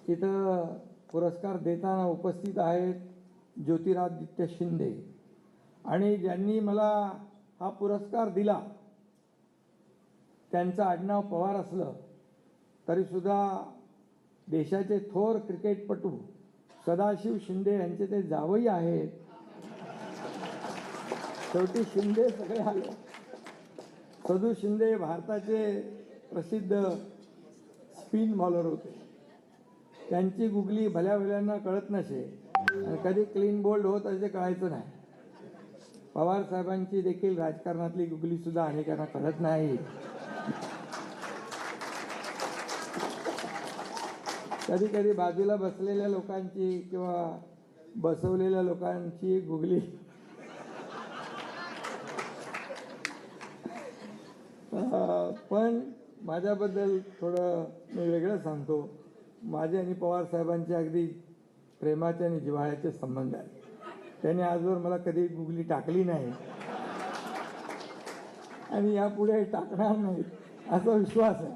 इथं पुरस्कार देताना उपस्थित आहेत ज्योतिरादित्य शिंदे, आणि ज्यांनी मला हा पुरस्कार दिला त्यांचं आडनाव पवार असलं तरीसुद्धा देशाचे थोर क्रिकेटपटू सदाशिव शिंदे यांचे ते जावई आहेत. शेवटी शिंदे सगळे आले. सदू शिंदे भारताचे प्रसिद्ध स्पिन बॉलर होते. त्यांची गुगली भल्या भल्यांना कळत नसे आणि कधी क्लीन बोल्ड होत असे कळायचं नाही. पवार साहेबांची देखील राजकारणातली गुगलीसुद्धा अनेकांना कळत नाही. कधी कधी बाजूला बसलेल्या लोकांची किंवा बसवलेल्या लोकांची गुगली पण माझ्याबद्दल थोडं मी वेगळं सांगतो. माझे आणि पवार साहेबांचे अगदी प्रेमाचे आणि जिव्हाळ्याचे संबंध आहेत. त्यांनी आजवर मला कधी गुगली टाकली नाही आणि यापुढे टाकणार नाही असा विश्वास आहे.